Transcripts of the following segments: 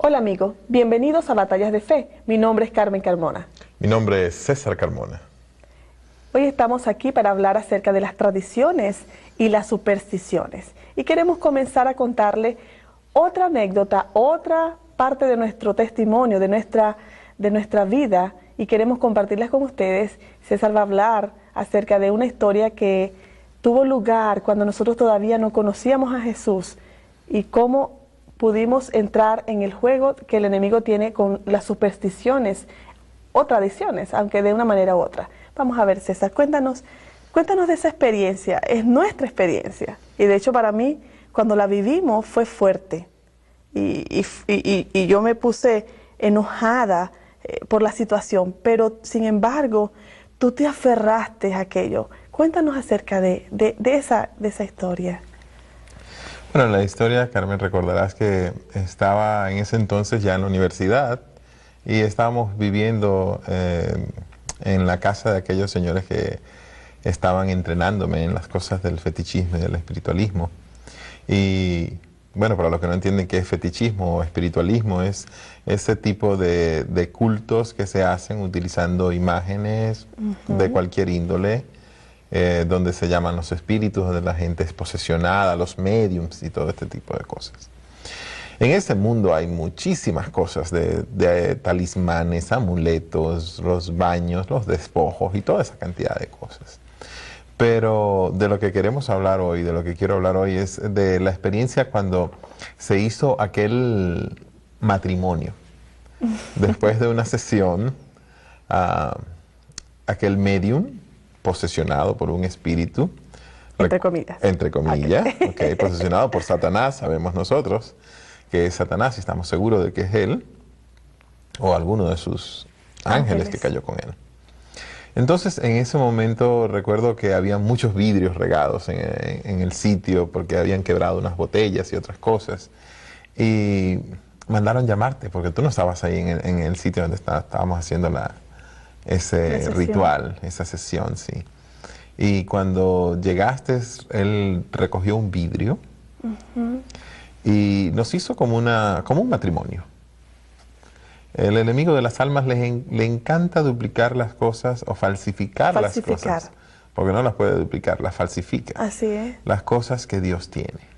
Hola amigos, bienvenidos a Batallas de Fe. Mi nombre es Carmen Carmona. Mi nombre es César Carmona. Hoy estamos aquí para hablar acerca de las tradiciones y las supersticiones. Y queremos comenzar a contarle otra anécdota, otra parte de nuestro testimonio, de nuestra vida, y queremos compartirlas con ustedes. César va a hablar acerca de una historia que tuvo lugar cuando nosotros todavía no conocíamos a Jesús y cómo pudimos entrar en el juego que el enemigo tiene con las supersticiones o tradiciones, aunque de una manera u otra. Vamos a ver, César, cuéntanos de esa experiencia. Es nuestra experiencia. Y de hecho para mí, cuando la vivimos, fue fuerte. Y yo me puse enojada por la situación, pero sin embargo, tú te aferraste a aquello. Cuéntanos acerca de esa historia. Bueno, la historia, Carmen, recordarás que estaba en ese entonces ya en la universidad y estábamos viviendo en la casa de aquellos señores que estaban entrenándome en las cosas del fetichismo y del espiritualismo. Y bueno, para los que no entienden qué es fetichismo o espiritualismo, es ese tipo de cultos que se hacen utilizando imágenes de cualquier índole, donde se llaman los espíritus, donde la gente es posesionada, los mediums y todo este tipo de cosas. En ese mundo hay muchísimas cosas de talismanes, amuletos, los baños, los despojos y toda esa cantidad de cosas. Pero de lo que queremos hablar hoy, de lo que quiero hablar hoy es de la experiencia cuando se hizo aquel matrimonio. Después de una sesión, aquel medium posesionado por un espíritu. Entre comillas. Entre comillas, okay, posesionado por Satanás, sabemos nosotros que es Satanás y estamos seguros de que es él o alguno de sus ángeles que cayó con él. Entonces, en ese momento recuerdo que había muchos vidrios regados en el sitio porque habían quebrado unas botellas y otras cosas. Y mandaron llamarte porque tú no estabas ahí en el sitio donde estábamos haciendo ese ritual, esa sesión, sí. Y cuando llegaste, él recogió un vidrio y nos hizo como un matrimonio. El enemigo de las almas le encanta duplicar las cosas o falsificar las cosas. Porque no las puede duplicar, las falsifica. Así es. Las cosas que Dios tiene.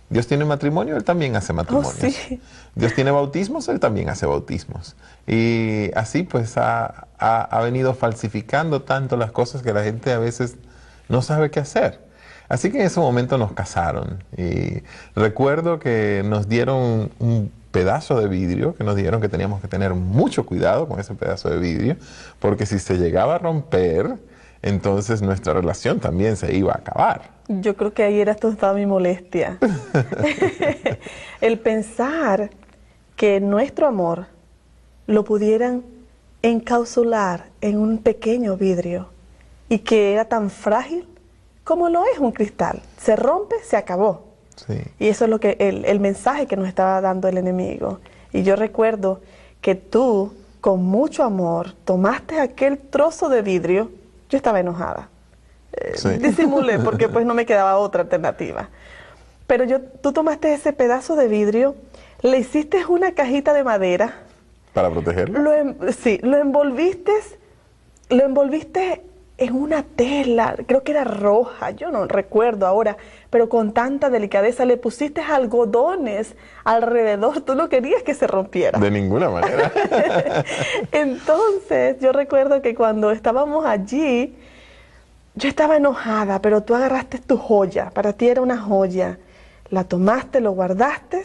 Dios tiene matrimonio, Él también hace matrimonios. Oh, sí. Dios tiene bautismos, Él también hace bautismos. Y así pues ha venido falsificando tanto las cosas que la gente a veces no sabe qué hacer. Así que en ese momento nos casaron. Y recuerdo que nos dieron un pedazo de vidrio, que nos dijeron que teníamos que tener mucho cuidado con ese pedazo de vidrio, porque si se llegaba a romper, entonces nuestra relación también se iba a acabar. Yo creo que ahí era toda mi molestia. El pensar que nuestro amor lo pudieran encapsular en un pequeño vidrio y que era tan frágil como lo es un cristal. Se rompe, se acabó. Sí. Y eso es lo que el mensaje que nos estaba dando el enemigo. Y yo recuerdo que tú, con mucho amor, tomaste aquel trozo de vidrio. Yo estaba enojada. Sí. Disimulé porque pues no me quedaba otra alternativa. Pero tú tomaste ese pedazo de vidrio, le hiciste una cajita de madera. ¿Para protegerlo? Sí, lo envolviste en una tela, creo que era roja, yo no recuerdo ahora, pero con tanta delicadeza le pusiste algodones alrededor, tú no querías que se rompiera. De ninguna manera. Entonces, yo recuerdo que cuando estábamos allí, yo estaba enojada, pero tú agarraste tu joya, para ti era una joya, la tomaste, lo guardaste,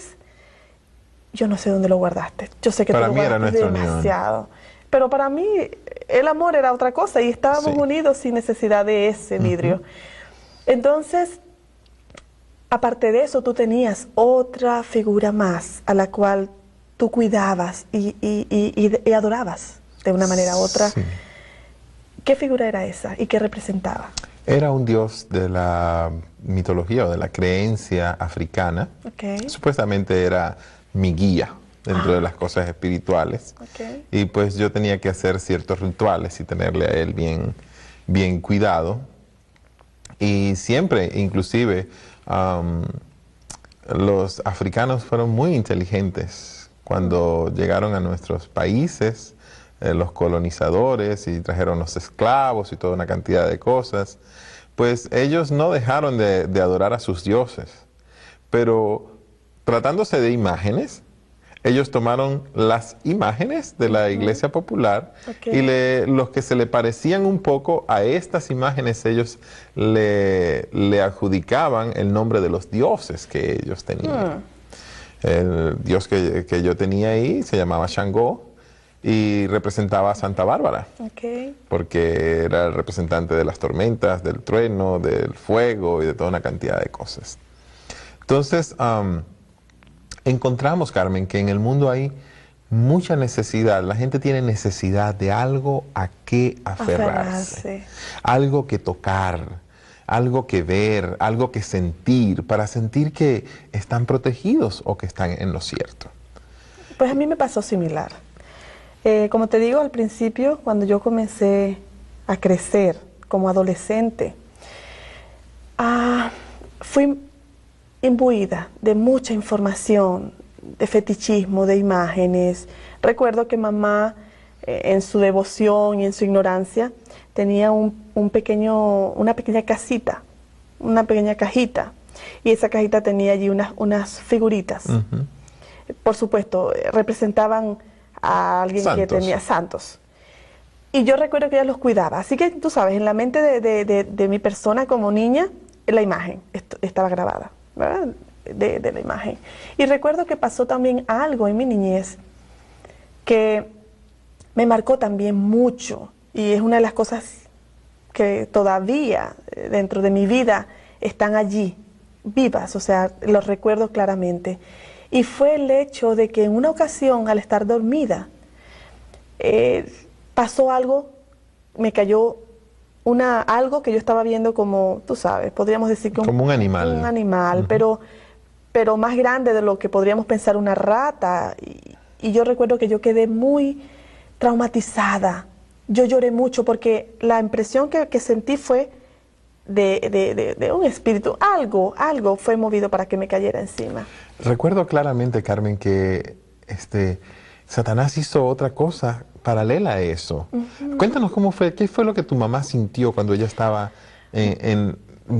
yo no sé dónde lo guardaste, yo sé que Para tú lo mí era guardaste nuestra demasiado. unión. Pero para mí el amor era otra cosa y estábamos unidos sin necesidad de ese vidrio. Entonces, aparte de eso, tú tenías otra figura más a la cual tú cuidabas y adorabas de una manera u otra. Sí. ¿Qué figura era esa y qué representaba? Era un dios de la mitología o de la creencia africana. Okay. Supuestamente era mi guía dentro de las cosas espirituales. Okay. Y pues yo tenía que hacer ciertos rituales y tenerle a él bien cuidado. Y siempre, inclusive, los africanos fueron muy inteligentes Cuando llegaron a nuestros países, los colonizadores y trajeron los esclavos y toda una cantidad de cosas, pues ellos no dejaron de adorar a sus dioses. Pero tratándose de imágenes, ellos tomaron las imágenes de la iglesia popular y los que se le parecían un poco a estas imágenes, ellos le adjudicaban el nombre de los dioses que ellos tenían. El dios que yo tenía ahí se llamaba Shango y representaba a Santa Bárbara, porque era el representante de las tormentas, del trueno, del fuego y de toda una cantidad de cosas. Entonces, encontramos, Carmen, que en el mundo hay mucha necesidad. La gente tiene necesidad de algo a qué aferrarse, algo que tocar, algo que ver, algo que sentir, para sentir que están protegidos o que están en lo cierto. Pues a mí me pasó similar. Como te digo al principio, cuando yo comencé a crecer como adolescente, fui imbuida de mucha información, de fetichismo, de imágenes. Recuerdo que mamá, en su devoción y en su ignorancia, tenía una pequeña casita, una pequeña cajita, y esa cajita tenía allí unas figuritas. Por supuesto, representaban a alguien que tenía santos. Y yo recuerdo que ella los cuidaba. Así que, tú sabes, en la mente de mi persona como niña, la imagen estaba grabada, ¿verdad? De la imagen. Y recuerdo que pasó también algo en mi niñez que me marcó también mucho, y es una de las cosas que todavía dentro de mi vida están allí, vivas, o sea, los recuerdo claramente. Y fue el hecho de que en una ocasión, al estar dormida, pasó algo, me cayó algo que yo estaba viendo como, tú sabes, podríamos decir que como un animal. Un animal, pero más grande de lo que podríamos pensar una rata. Y yo recuerdo que yo quedé muy traumatizada. Yo lloré mucho porque la impresión que sentí fue de un espíritu. Algo fue movido para que me cayera encima. Recuerdo claramente, Carmen, que Satanás hizo otra cosa paralela a eso. Cuéntanos cómo fue, qué fue lo que tu mamá sintió cuando ella estaba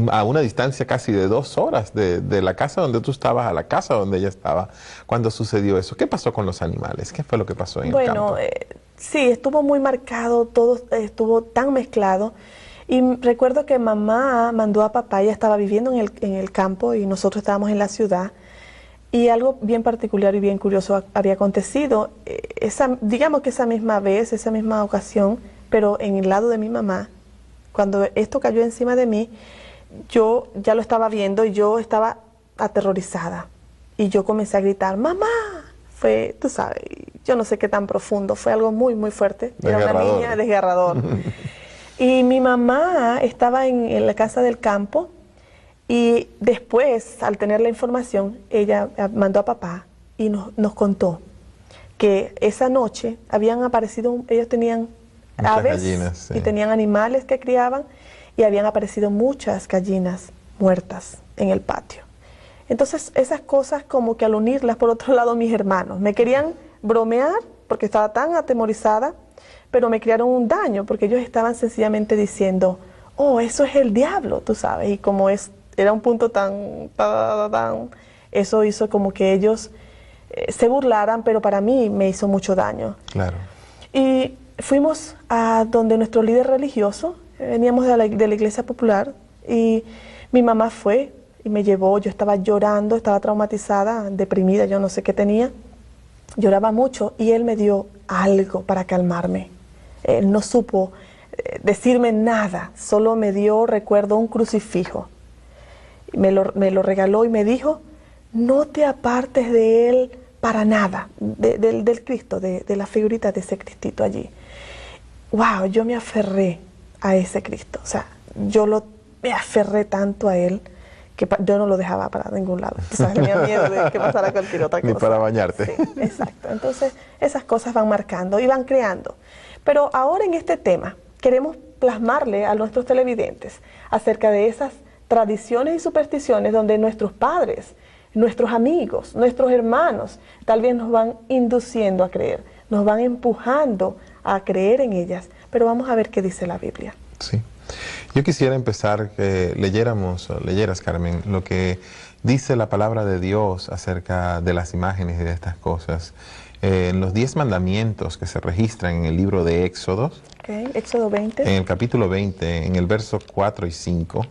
a una distancia casi de 2 horas de la casa donde tú estabas a la casa donde ella estaba, cuando sucedió eso. ¿Qué pasó con los animales? ¿Qué fue lo que pasó en el campo? Bueno, sí, estuvo muy marcado, todo estuvo tan mezclado. Y recuerdo que mamá mandó a papá, ella estaba viviendo en el campo y nosotros estábamos en la ciudad. Y algo bien particular y bien curioso había acontecido. Digamos que esa misma vez, esa misma ocasión, pero en el lado de mi mamá, cuando esto cayó encima de mí, yo ya lo estaba viendo y yo estaba aterrorizada. Y yo comencé a gritar, ¡mamá! Fue, tú sabes, yo no sé qué tan profundo, fue algo muy, muy fuerte. Era una niña desgarrador. Y mi mamá estaba en la casa del campo. Y después, al tener la información, ella mandó a papá y nos contó que esa noche habían aparecido, ellos tenían muchas aves gallinas, sí. Y tenían animales que criaban, y habían aparecido muchas gallinas muertas en el patio. Entonces, esas cosas como que al unirlas, por otro lado, mis hermanos me querían bromear porque estaba tan atemorizada, pero me crearon un daño porque ellos estaban sencillamente diciendo, oh, eso es el diablo, tú sabes, y como era un punto tan, eso hizo como que ellos se burlaran, pero para mí me hizo mucho daño. Claro. Y fuimos a donde nuestro líder religioso, veníamos de la iglesia popular, y mi mamá fue y me llevó. Yo estaba llorando, estaba traumatizada, deprimida, yo no sé qué tenía, lloraba mucho, y él me dio algo para calmarme. Él no supo decirme nada, solo me dio, recuerdo, un crucifijo. Me lo regaló y me dijo, no te apartes de él para nada, del Cristo, de la figurita de ese Cristito allí. Wow, yo me aferré a ese Cristo, o sea, me aferré tanto a él que yo no lo dejaba para ningún lado. O sea, tenía miedo de que pasara cualquier otra cosa. Ni para bañarte. Sí, exacto. Entonces, esas cosas van marcando y van creando. Pero ahora en este tema queremos plasmarle a nuestros televidentes acerca de esas tradiciones y supersticiones donde nuestros padres nuestros amigos, nuestros hermanos, tal vez nos van induciendo a creer, nos van empujando a creer en ellas. Pero vamos a ver qué dice la Biblia. Sí. Yo quisiera empezar que leyeras, Carmen, lo que dice la palabra de Dios acerca de las imágenes y de estas cosas. En los 10 mandamientos que se registran en el libro de Éxodo. Okay. Éxodo 20. En el capítulo 20, en el verso 4 y 5.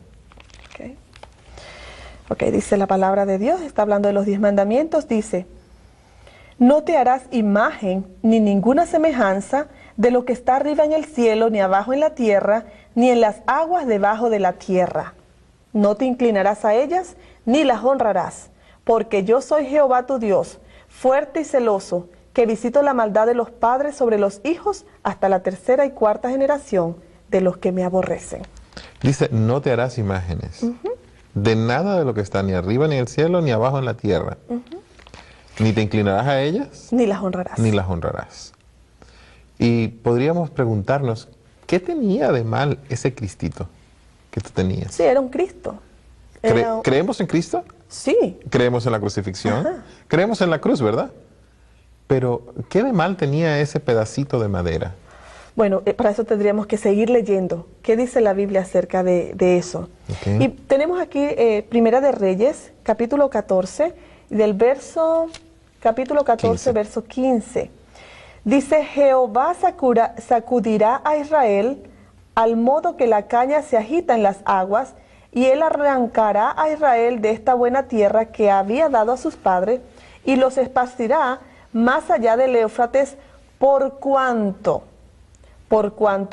Ok, dice la palabra de Dios, está hablando de los 10 mandamientos, dice: no te harás imagen ni ninguna semejanza de lo que está arriba en el cielo, ni abajo en la tierra, ni en las aguas debajo de la tierra. No te inclinarás a ellas, ni las honrarás, porque yo soy Jehová tu Dios, fuerte y celoso, que visito la maldad de los padres sobre los hijos hasta la 3ª y 4ª generación de los que me aborrecen. Dice, no te harás imágenes de nada de lo que está ni arriba ni en el cielo, ni abajo en la tierra. Ni te inclinarás a ellas, ni las honrarás. Ni las honrarás. Y podríamos preguntarnos, ¿qué tenía de mal ese Cristito que tú tenías? Sí, era un Cristo. ¿Creemos en Cristo? Sí. ¿Creemos en la crucifixión? Ajá. Creemos en la cruz, ¿verdad? Pero, ¿qué de mal tenía ese pedacito de madera? Bueno, para eso tendríamos que seguir leyendo. ¿Qué dice la Biblia acerca de eso? Okay. Y tenemos aquí Primera de Reyes, capítulo 14, del capítulo 14, 15. verso 15. Dice, Jehová sacudirá a Israel al modo que la caña se agita en las aguas, y él arrancará a Israel de esta buena tierra que había dado a sus padres, y los esparcirá más allá del Éufrates, por cuanto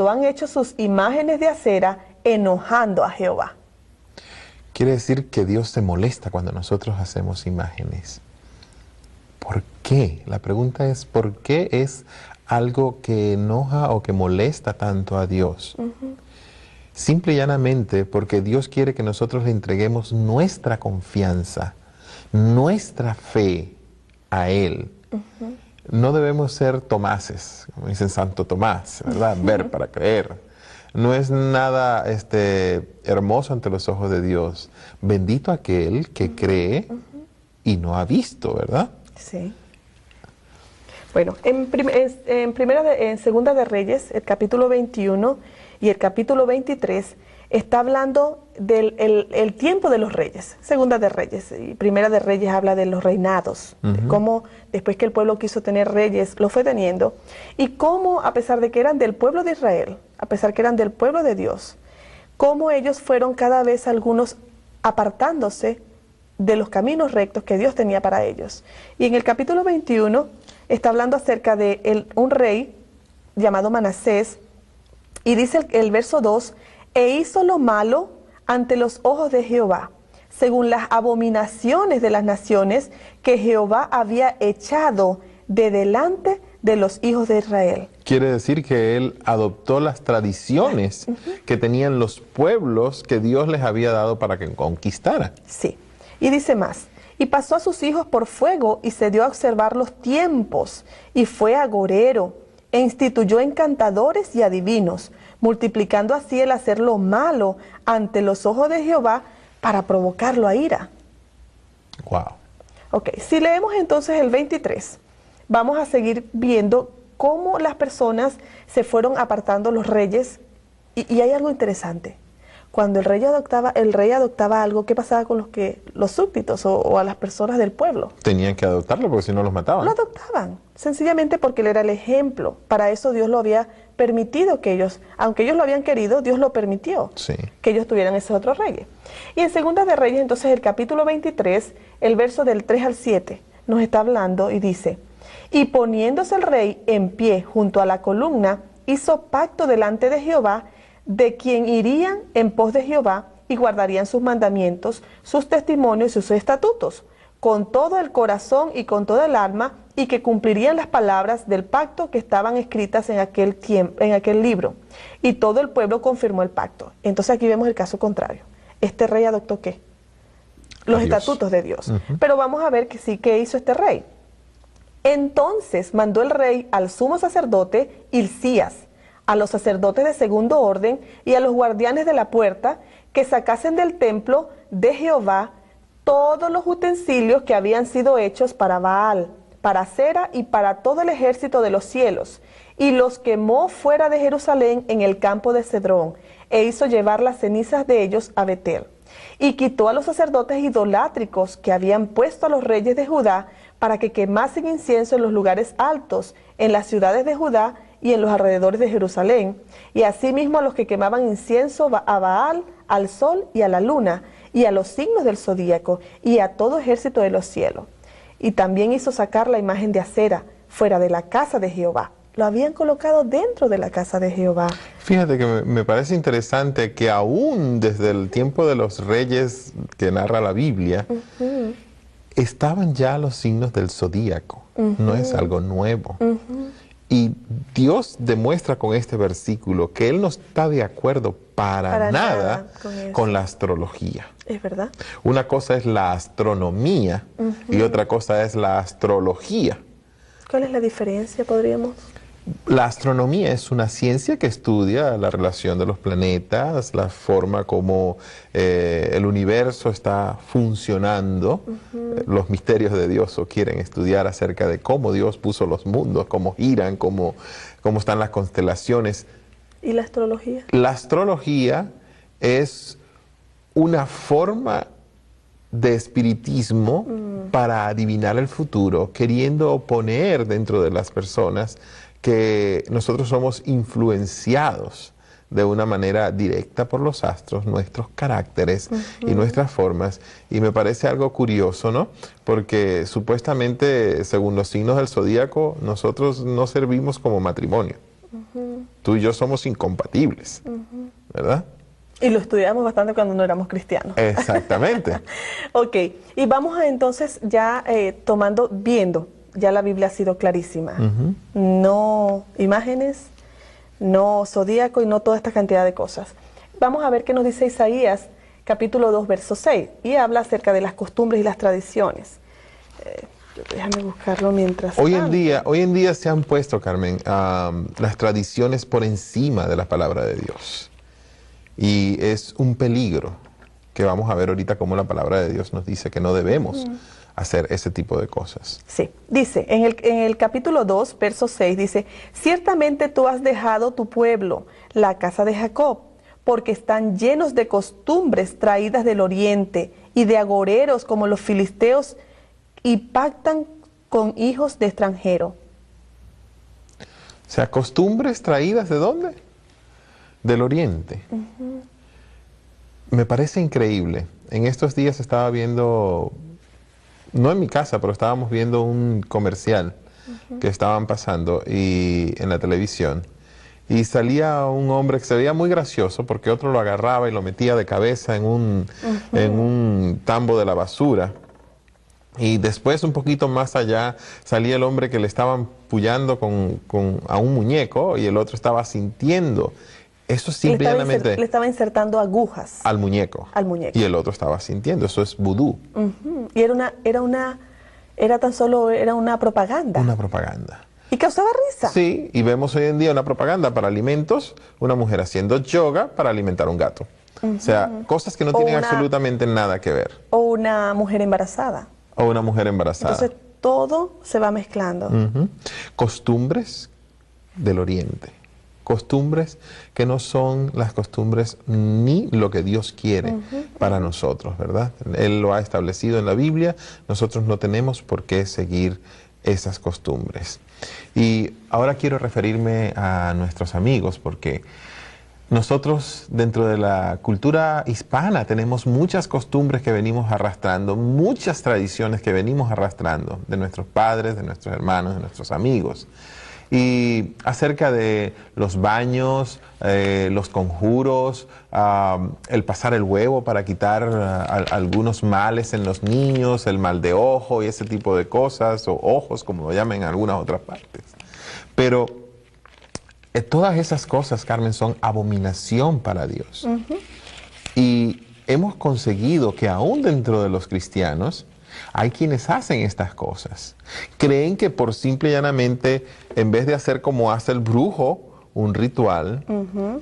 han hecho sus imágenes de acera, enojando a Jehová. Quiere decir que Dios se molesta cuando nosotros hacemos imágenes. ¿Por qué? La pregunta es, ¿por qué es algo que enoja o que molesta tanto a Dios? Simple y llanamente porque Dios quiere que nosotros le entreguemos nuestra confianza, nuestra fe a Él. No debemos ser Tomases, como dicen Santo Tomás, ¿verdad? Ver para creer. No es nada hermoso ante los ojos de Dios. Bendito aquel que cree y no ha visto, ¿verdad? Sí. Bueno, en Segunda de Reyes, el capítulo 21 y el capítulo 23, está hablando del el tiempo de los reyes. Segunda de Reyes y Primera de Reyes habla de los reinados, de cómo después que el pueblo quiso tener reyes, lo fue teniendo, y cómo, a pesar de que eran del pueblo de Israel, a pesar que eran del pueblo de Dios, cómo ellos fueron cada vez algunos apartándose de los caminos rectos que Dios tenía para ellos. Y en el capítulo 21 está hablando acerca de un rey llamado Manasés, y dice el verso 2, e hizo lo malo ante los ojos de Jehová, según las abominaciones de las naciones que Jehová había echado de delante de los hijos de Israel. Quiere decir que él adoptó las tradiciones que tenían los pueblos que Dios les había dado para que conquistara. Sí, y dice más, y pasó a sus hijos por fuego y se dio a observar los tiempos, y fue agorero, e instituyó encantadores y adivinos, multiplicando así el hacer lo malo ante los ojos de Jehová para provocarlo a ira. Wow. Ok, si leemos entonces el 23, vamos a seguir viendo cómo las personas se fueron apartando, los reyes, y hay algo interesante. Cuando el rey adoptaba algo, ¿qué pasaba con los súbditos o a las personas del pueblo? Tenían que adoptarlo porque si no los mataban. Lo adoptaban, sencillamente porque él era el ejemplo. Para eso Dios lo había permitido que ellos, aunque ellos lo habían querido, Dios lo permitió, sí, que ellos tuvieran esos otros reyes. Y en Segunda de Reyes, entonces, el capítulo 23, el verso del 3 al 7, nos está hablando y dice, y poniéndose el rey en pie junto a la columna, hizo pacto delante de Jehová, de quien irían en pos de Jehová y guardarían sus mandamientos, sus testimonios y sus estatutos, con todo el corazón y con toda el alma, y que cumplirían las palabras del pacto que estaban escritas en aquel libro. Y todo el pueblo confirmó el pacto. Entonces aquí vemos el caso contrario. Este rey adoptó ¿qué? Los estatutos de Dios. Pero vamos a ver que sí, ¿qué hizo este rey? Entonces mandó el rey al sumo sacerdote Hilcías, a los sacerdotes de segundo orden y a los guardianes de la puerta, que sacasen del templo de Jehová todos los utensilios que habían sido hechos para Baal, para Acera y para todo el ejército de los cielos, y los quemó fuera de Jerusalén en el campo de Cedrón, e hizo llevar las cenizas de ellos a Betel. Y quitó a los sacerdotes idolátricos que habían puesto a los reyes de Judá para que quemasen incienso en los lugares altos, en las ciudades de Judá y en los alrededores de Jerusalén, y asimismo a los que quemaban incienso a Baal, al sol y a la luna, y a los signos del zodíaco, y a todo ejército de los cielos. Y también hizo sacar la imagen de Acera fuera de la casa de Jehová. Lo habían colocado dentro de la casa de Jehová. Fíjate que me parece interesante que aún desde el tiempo de los reyes que narra la Biblia, estaban ya los signos del zodíaco. No es algo nuevo. Y Dios demuestra con este versículo que Él no está de acuerdo para nada con la astrología. Es verdad. Una cosa es la astronomía y otra cosa es la astrología. ¿Cuál es la diferencia, podríamos? La astronomía es una ciencia que estudia la relación de los planetas, la forma como el universo está funcionando, los misterios de Dios, o quieren estudiar acerca de cómo Dios puso los mundos, cómo giran, cómo están las constelaciones. ¿Y la astrología? La astrología es una forma de espiritismo para adivinar el futuro, queriendo poner dentro de las personas que nosotros somos influenciados de una manera directa por los astros, nuestros caracteres y nuestras formas. Y me parece algo curioso, ¿no? Porque supuestamente, según los signos del zodíaco, nosotros no servimos como matrimonio. Tú y yo somos incompatibles, ¿verdad? Y lo estudiamos bastante cuando no éramos cristianos. Exactamente. Ok, y vamos a entonces ya viendo, ya la Biblia ha sido clarísima. No imágenes, no zodíaco y no toda esta cantidad de cosas. Vamos a ver qué nos dice Isaías, capítulo 2, verso 6, y habla acerca de las costumbres y las tradiciones. Déjame buscarlo mientras hoy en día se han puesto, Carmen, las tradiciones por encima de la palabra de Dios. Y es un peligro, que vamos a ver ahorita cómo la palabra de Dios nos dice que no debemos hacer ese tipo de cosas. Sí, dice, en el capítulo 2, verso 6, dice, ciertamente tú has dejado tu pueblo, la casa de Jacob, porque están llenos de costumbres traídas del oriente y de agoreros como los filisteos, y pactan con hijos de extranjero. O sea, costumbres traídas ¿de dónde? Del oriente. Me parece increíble. En estos días estaba viendo, no en mi casa, pero estábamos viendo un comercial que estaban pasando en la televisión. Y salía un hombre que se veía muy gracioso porque otro lo agarraba y lo metía de cabeza en un tambo de la basura. Y después, un poquito más allá, salía el hombre que le estaban pullando a un muñeco y el otro estaba sintiendo. Eso simplemente le estaba insertando agujas al muñeco. Y el otro estaba sintiendo. Eso es vudú. Y era tan solo una propaganda. Una propaganda. Y causaba risa. Sí, y vemos hoy en día una propaganda para alimentos, una mujer haciendo yoga para alimentar a un gato. O sea, cosas que no tienen absolutamente nada que ver. O una mujer embarazada. O una mujer embarazada. Entonces todo se va mezclando. Costumbres del oriente. Costumbres que no son las costumbres ni lo que Dios quiere para nosotros, ¿verdad? Él lo ha establecido en la Biblia, nosotros no tenemos por qué seguir esas costumbres. Y ahora quiero referirme a nuestros amigos, porque nosotros dentro de la cultura hispana tenemos muchas costumbres que venimos arrastrando, muchas tradiciones que venimos arrastrando de nuestros padres, de nuestros hermanos, de nuestros amigos. Y acerca de los baños, los conjuros, el pasar el huevo para quitar algunos males en los niños, el mal de ojo y ese tipo de cosas, o ojos como lo llaman en algunas otras partes. Pero todas esas cosas, Carmen, son abominación para Dios. Y hemos conseguido que aún dentro de los cristianos hay quienes hacen estas cosas. Creen que por simple y llanamente, en vez de hacer como hace el brujo, un ritual,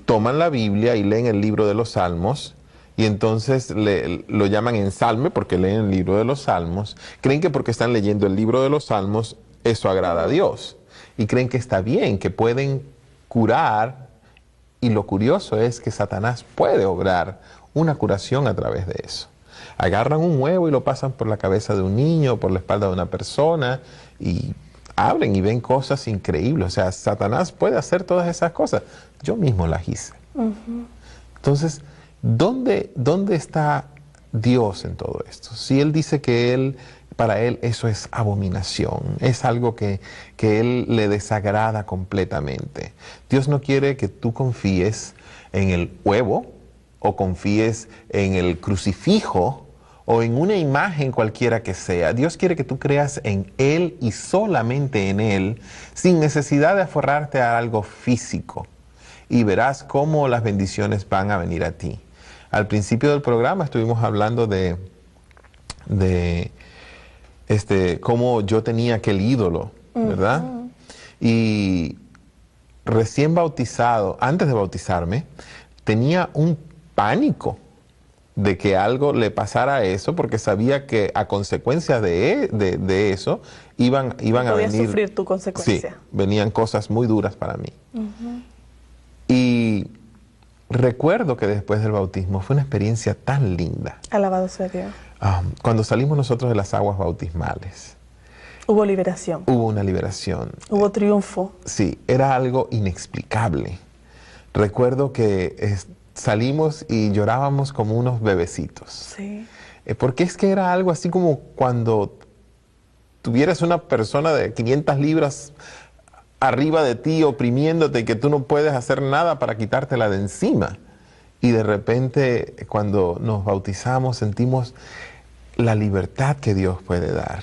toman la Biblia y leen el libro de los Salmos y entonces lo llaman ensalme porque leen el libro de los Salmos. Creen que porque están leyendo el libro de los Salmos, eso agrada a Dios. Y creen que está bien, que pueden curar. Y lo curioso es que Satanás puede obrar una curación a través de eso. Agarran un huevo y lo pasan por la cabeza de un niño, por la espalda de una persona, y abren y ven cosas increíbles. O sea, Satanás puede hacer todas esas cosas. Yo mismo las hice. Entonces, ¿dónde está Dios en todo esto? Si Él dice que para Él eso es abominación, es algo que Él le desagrada completamente. Dios no quiere que tú confíes en el huevo, o confíes en el crucifijo, o en una imagen cualquiera que sea. Dios quiere que tú creas en Él y solamente en Él, sin necesidad de aferrarte a algo físico. Y verás cómo las bendiciones van a venir a ti. Al principio del programa estuvimos hablando de cómo yo tenía aquel ídolo, ¿verdad? Y recién bautizado, antes de bautizarme, tenía un pánico de que algo le pasara a eso, porque sabía que a consecuencia de eso iban a venir... Podías sufrir tu consecuencia. Sí, venían cosas muy duras para mí. Y recuerdo que después del bautismo fue una experiencia tan linda. Alabado sea Dios. Cuando salimos nosotros de las aguas bautismales. Hubo liberación. Hubo una liberación. Hubo triunfo. Sí, era algo inexplicable. Recuerdo que salimos y llorábamos como unos bebecitos. Sí. Porque es que era algo así como cuando tuvieras una persona de 500 libras arriba de ti, oprimiéndote, que tú no puedes hacer nada para quitártela de encima. Y de repente, cuando nos bautizamos, sentimos la libertad que Dios puede dar.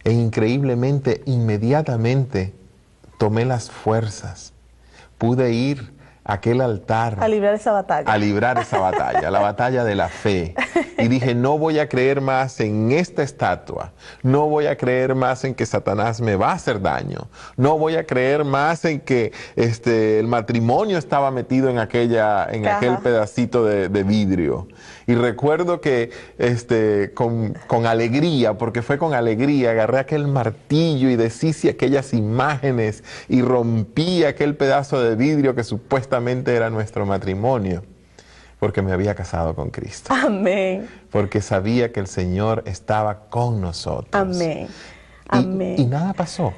E increíblemente, inmediatamente, tomé las fuerzas. Pude ir a aquel altar. A librar esa batalla. A librar esa batalla, la batalla de la fe. Y dije, no voy a creer más en esta estatua. No voy a creer más en que Satanás me va a hacer daño. No voy a creer más en que el matrimonio estaba metido en aquel pedacito de vidrio. Y recuerdo que con alegría, porque fue con alegría, agarré aquel martillo y deshice aquellas imágenes y rompí aquel pedazo de vidrio que supuestamente era nuestro matrimonio, porque me había casado con Cristo. Amén. Porque sabía que el Señor estaba con nosotros. Amén. Amén. Y nada pasó.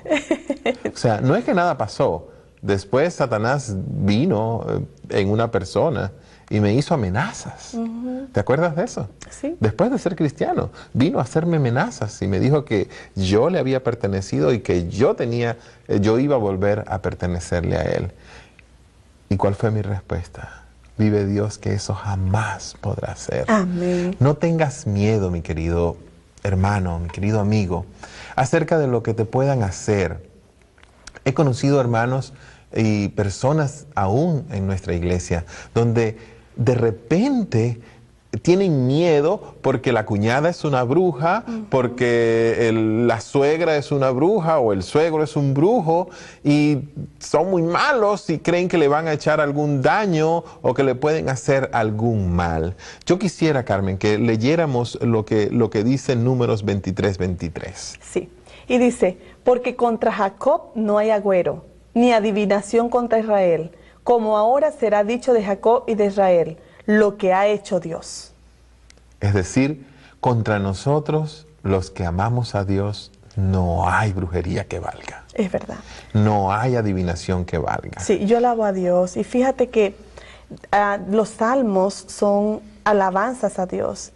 O sea, no es que nada pasó. Después Satanás vino en una persona y me hizo amenazas. ¿Te acuerdas de eso? Sí. Después de ser cristiano, vino a hacerme amenazas y me dijo que yo le había pertenecido y que yo iba a volver a pertenecerle a él. ¿Y cuál fue mi respuesta? Vive Dios que eso jamás podrá ser. Amén. No tengas miedo, mi querido hermano, mi querido amigo, acerca de lo que te puedan hacer. He conocido hermanos y personas aún en nuestra iglesia donde de repente tienen miedo porque la cuñada es una bruja, porque la suegra es una bruja o el suegro es un brujo y son muy malos y creen que le van a echar algún daño o que le pueden hacer algún mal. Yo quisiera, Carmen, que leyéramos lo que dice Números 23:23. Sí, y dice, porque contra Jacob no hay agüero, ni adivinación contra Israel, como ahora será dicho de Jacob y de Israel, lo que ha hecho Dios. Es decir, contra nosotros, los que amamos a Dios, no hay brujería que valga. Es verdad. No hay adivinación que valga. Sí, yo alabo a Dios. Y fíjate que los salmos son alabanzas a Dios.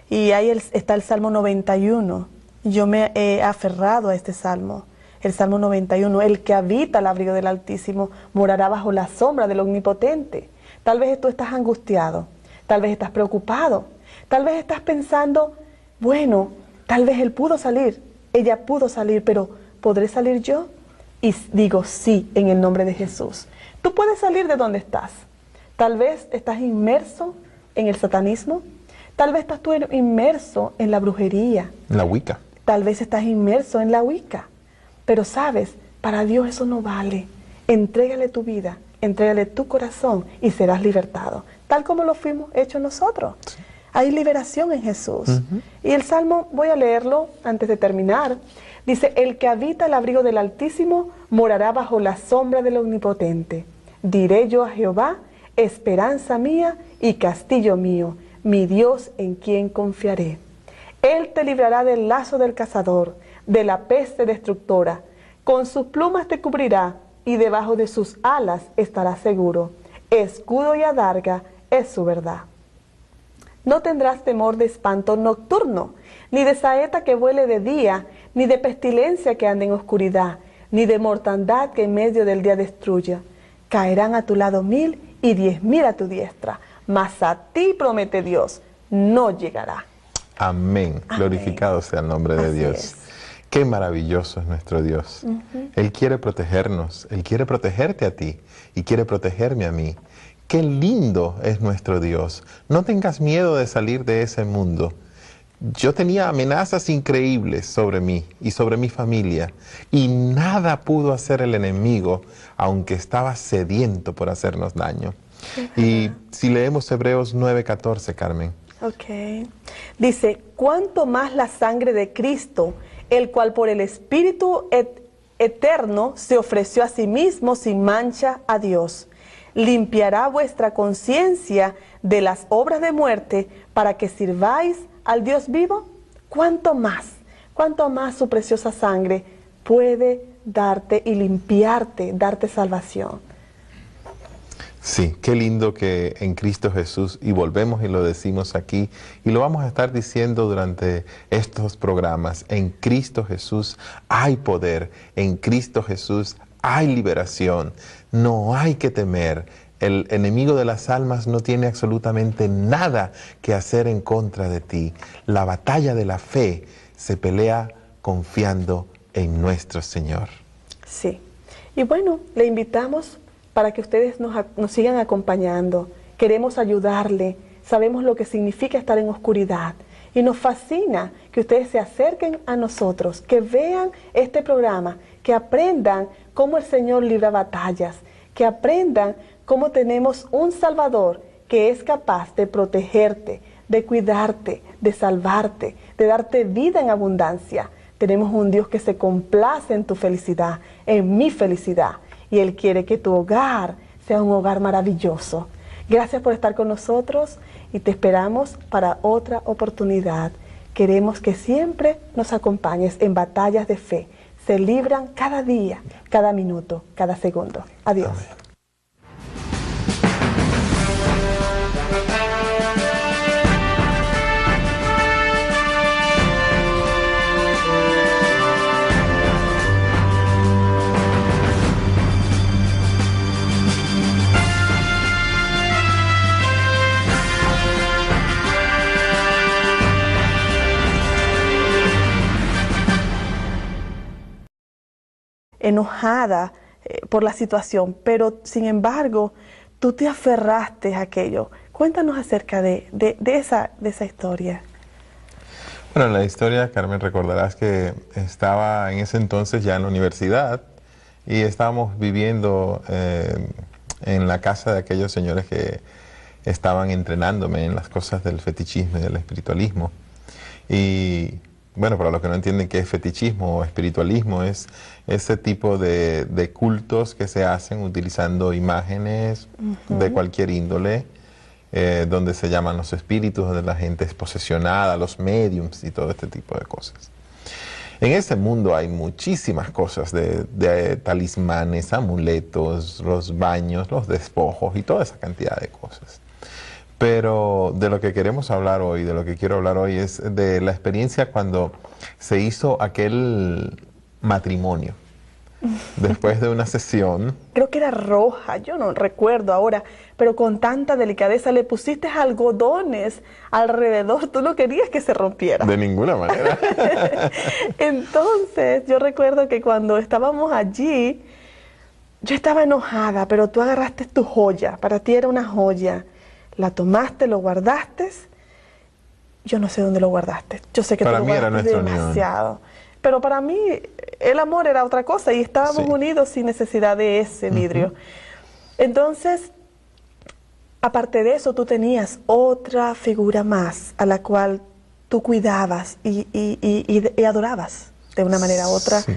Y ahí está el Salmo 91. Yo me he aferrado a este salmo. El Salmo 91, el que habita al abrigo del Altísimo morará bajo la sombra del Omnipotente. Tal vez tú estás angustiado, tal vez estás preocupado, tal vez estás pensando, bueno, tal vez él pudo salir, ella pudo salir, pero ¿podré salir yo? Y digo sí, en el nombre de Jesús. Tú puedes salir de donde estás. Tal vez estás inmerso en el satanismo, tal vez estás tú inmerso en la brujería. La Wicca. Tal vez estás inmerso en la Wicca. Pero sabes, para Dios eso no vale. Entrégale tu vida, entrégale tu corazón y serás libertado. Tal como lo fuimos hechos nosotros. Sí. Hay liberación en Jesús. Y el Salmo, voy a leerlo antes de terminar. Dice, el que habita el abrigo del Altísimo morará bajo la sombra del Omnipotente. Diré yo a Jehová, esperanza mía y castillo mío, mi Dios en quien confiaré. Él te librará del lazo del cazador, de la peste destructora. Con sus plumas te cubrirá y debajo de sus alas estarás seguro. Escudo y adarga es su verdad. No tendrás temor de espanto nocturno, ni de saeta que vuele de día, ni de pestilencia que ande en oscuridad, ni de mortandad que en medio del día destruya. Caerán a tu lado 1000 y 10.000 a tu diestra, mas a ti promete Dios, no llegará. Amén. Glorificado sea el nombre de Dios. Qué maravilloso es nuestro Dios. Él quiere protegernos, Él quiere protegerte a ti y quiere protegerme a mí. Qué lindo es nuestro Dios. No tengas miedo de salir de ese mundo. Yo tenía amenazas increíbles sobre mí y sobre mi familia, y nada pudo hacer el enemigo, aunque estaba sediento por hacernos daño. Y si leemos Hebreos 9:14, Carmen. Ok. Dice, ¿cuánto más la sangre de Cristo, el cual por el Espíritu eterno se ofreció a sí mismo sin mancha a Dios? Limpiará vuestra conciencia de las obras de muerte para que sirváis al Dios vivo. ¿Cuánto más su preciosa sangre puede darte y limpiarte, darte salvación? Sí, qué lindo que en Cristo Jesús, y volvemos y lo decimos aquí, y lo vamos a estar diciendo durante estos programas, en Cristo Jesús hay poder, en Cristo Jesús hay liberación, no hay que temer. El enemigo de las almas no tiene absolutamente nada que hacer en contra de ti. La batalla de la fe se pelea confiando en nuestro Señor. Sí, y bueno, le invitamos para que ustedes nos sigan acompañando. Queremos ayudarle, sabemos lo que significa estar en oscuridad y nos fascina que ustedes se acerquen a nosotros, que vean este programa, que aprendan cómo el Señor libra batallas, que aprendan cómo tenemos un Salvador que es capaz de protegerte, de cuidarte, de salvarte, de darte vida en abundancia. Tenemos un Dios que se complace en tu felicidad, en mi felicidad, y Él quiere que tu hogar sea un hogar maravilloso. Gracias por estar con nosotros y te esperamos para otra oportunidad. Queremos que siempre nos acompañes en batallas de fe. Se libran cada día, cada minuto, cada segundo. Adiós. Amén. Enojada por la situación, pero sin embargo, tú te aferraste a aquello. Cuéntanos acerca de esa historia. Bueno, en la historia, Carmen, recordarás que estaba en ese entonces ya en la universidad y estábamos viviendo en la casa de aquellos señores que estaban entrenándome en las cosas del fetichismo y del espiritualismo. Y bueno, para los que no entienden qué es fetichismo o espiritualismo, es ese tipo de cultos que se hacen utilizando imágenes de cualquier índole, donde se llaman los espíritus, donde la gente es posesionada, los mediums y todo este tipo de cosas. En ese mundo hay muchísimas cosas de talismanes, amuletos, los baños, los despojos y toda esa cantidad de cosas. Pero de lo que queremos hablar hoy, de lo que quiero hablar hoy es de la experiencia cuando se hizo aquel matrimonio. Después de una sesión. Creo que era roja, yo no recuerdo ahora, pero con tanta delicadeza le pusiste algodones alrededor, tú no querías que se rompiera. De ninguna manera. Entonces, yo recuerdo que cuando estábamos allí, yo estaba enojada, pero tú agarraste tu joya, para ti era una joya. La tomaste, lo guardaste. Yo no sé dónde lo guardaste. Yo sé que para tú lo mí era guardaste nuestra demasiado. unión. Pero para mí el amor era otra cosa y estábamos unidos sin necesidad de ese vidrio. Entonces, aparte de eso, tú tenías otra figura más a la cual tú cuidabas y adorabas de una manera u otra. Sí.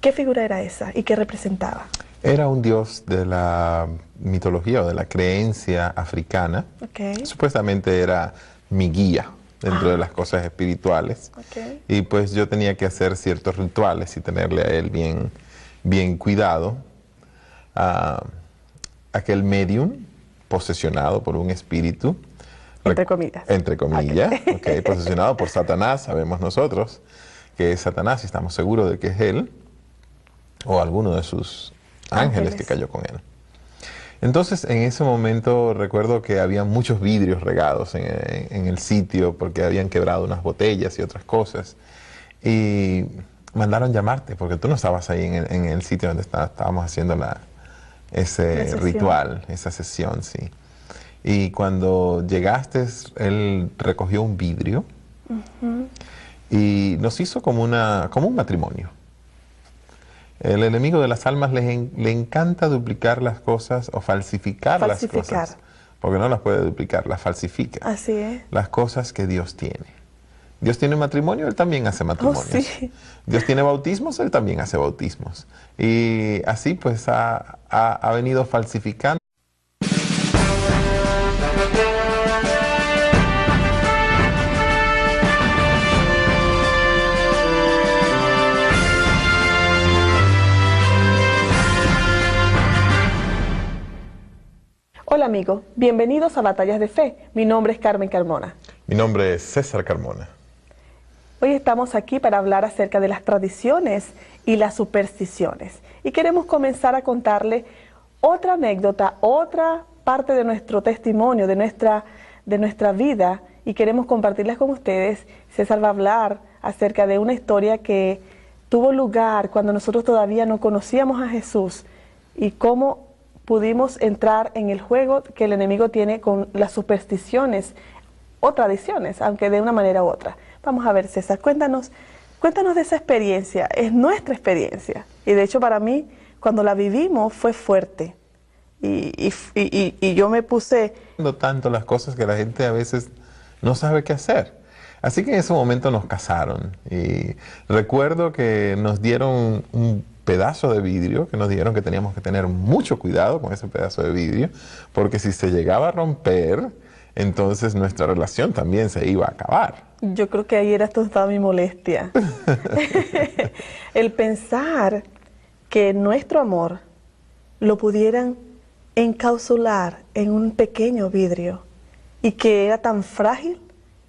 ¿Qué figura era esa y qué representaba? Era un dios de la mitología o de la creencia africana. Okay. Supuestamente era mi guía dentro de las cosas espirituales. Okay. Y pues yo tenía que hacer ciertos rituales y tenerle a él bien cuidado. Aquel medium posesionado por un espíritu. Entre comillas. Entre comillas, Okay. posesionado por Satanás, sabemos nosotros que es Satanás y estamos seguros de que es él o alguno de sus ángeles que cayó con él. Entonces, en ese momento recuerdo que había muchos vidrios regados en el sitio porque habían quebrado unas botellas y otras cosas. Y mandaron llamarte porque tú no estabas ahí en el sitio donde estábamos haciendo ese ritual, esa sesión, sí. Y cuando llegaste, él recogió un vidrio y nos hizo como un matrimonio. El enemigo de las almas le encanta duplicar las cosas o falsificar las cosas. Porque no las puede duplicar, las falsifica. Así es. Las cosas que Dios tiene. Dios tiene matrimonio, Él también hace matrimonios. Oh, sí. Dios tiene bautismos, Él también hace bautismos. Y así pues ha venido falsificando. Hola amigos, bienvenidos a Batallas de Fe. Mi nombre es Carmen Carmona. Mi nombre es César Carmona. Hoy estamos aquí para hablar acerca de las tradiciones y las supersticiones. Y queremos comenzar a contarle otra anécdota, otra parte de nuestro testimonio, de nuestra vida. Y queremos compartirlas con ustedes. César va a hablar acerca de una historia que tuvo lugar cuando nosotros todavía no conocíamos a Jesús y cómo pudimos entrar en el juego que el enemigo tiene con las supersticiones o tradiciones, aunque de una manera u otra. Vamos a ver, César, cuéntanos de esa experiencia. Es nuestra experiencia. Y de hecho para mí, cuando la vivimos, fue fuerte. Y yo me puse... Tanto las cosas que la gente a veces no sabe qué hacer. Así que en ese momento nos casaron. Y recuerdo que nos dieron un pedazo de vidrio, que nos dijeron que teníamos que tener mucho cuidado con ese pedazo de vidrio, porque si se llegaba a romper, entonces nuestra relación también se iba a acabar. Yo creo que ahí era toda mi molestia. El pensar que nuestro amor lo pudieran encapsular en un pequeño vidrio y que era tan frágil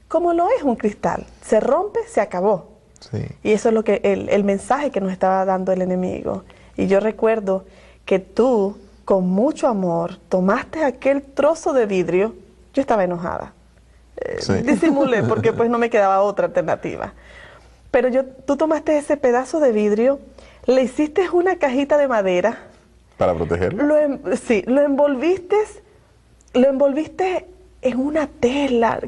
como lo es un cristal. Se rompe, se acabó. Sí. Y eso es lo que el mensaje que nos estaba dando el enemigo. Y yo recuerdo que tú, con mucho amor, tomaste aquel trozo de vidrio. Yo estaba enojada. Sí. Disimulé porque pues no me quedaba otra alternativa. Pero tú tomaste ese pedazo de vidrio, le hiciste una cajita de madera. ¿Para protegerlo? Sí, lo envolviste en una tela